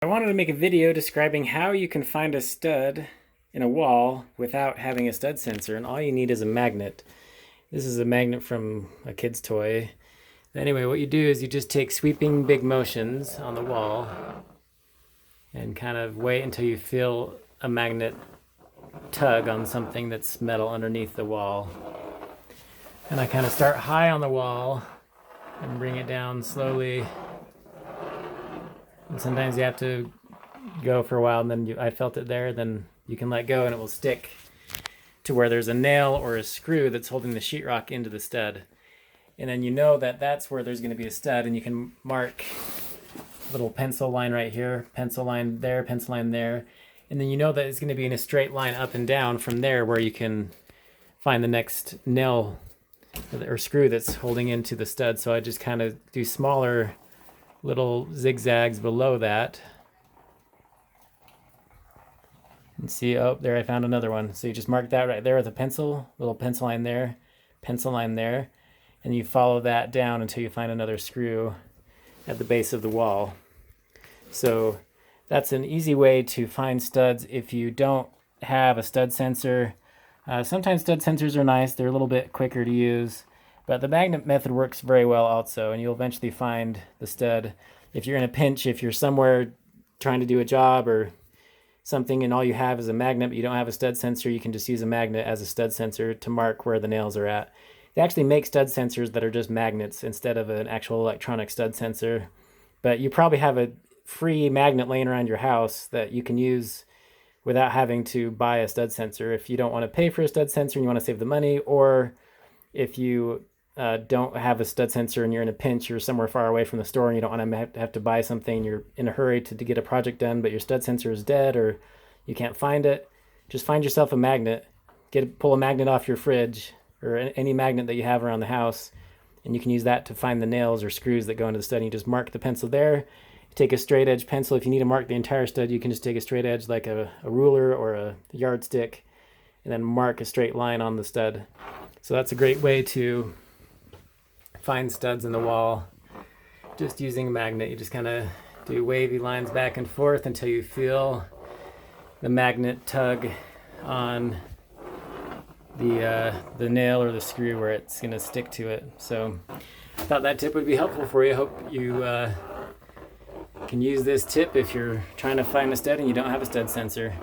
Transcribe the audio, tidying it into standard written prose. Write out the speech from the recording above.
I wanted to make a video describing how you can find a stud in a wall without having a stud sensor, and all you need is a magnet. This is a magnet from a kid's toy. Anyway, what you do is you just take sweeping big motions on the wall and kind of wait until you feel a magnet tug on something that's metal underneath the wall. And I kind of start high on the wall and bring it down slowly. And sometimes you have to go for a while, and then I felt it there, then you can let go and it will stick to where there's a nail or a screw that's holding the sheetrock into the stud. And then you know that that's where there's going to be a stud, and you can mark a little pencil line right here, pencil line there, pencil line there. And then you know that it's going to be in a straight line up and down from there where you can find the next nail or screw that's holding into the stud. So I just kind of do smaller little zigzags below that. And see, oh, there I found another one. So you just mark that right there with a pencil, little pencil line there, and you follow that down until you find another screw at the base of the wall. So that's an easy way to find studs if you don't have a stud sensor. Sometimes stud sensors are nice, they're a little bit quicker to use, but the magnet method works very well also, and you'll eventually find the stud. If you're in a pinch, if you're somewhere trying to do a job or something and all you have is a magnet but you don't have a stud sensor, you can just use a magnet as a stud sensor to mark where the nails are at. They actually make stud sensors that are just magnets instead of an actual electronic stud sensor, but you probably have a free magnet laying around your house that you can use without having to buy a stud sensor if you don't want to pay for a stud sensor and you want to save the money, or if you don't have a stud sensor and you're in a pinch, you're somewhere far away from the store and you don't want to have to buy something, you're in a hurry to get a project done, but your stud sensor is dead or you can't find it, just find yourself a magnet, pull a magnet off your fridge or any magnet that you have around the house, and you can use that to find the nails or screws that go into the stud. And you just mark the pencil there. Take a straight edge pencil. If you need to mark the entire stud, you can just take a straight edge like a ruler or a yardstick and then mark a straight line on the stud. So that's a great way to find studs in the wall just using a magnet. You just kind of do wavy lines back and forth until you feel the magnet tug on the nail or the screw where it's going to stick to it. So I thought that tip would be helpful for you. I hope you can use this tip if you're trying to find a stud and you don't have a stud sensor.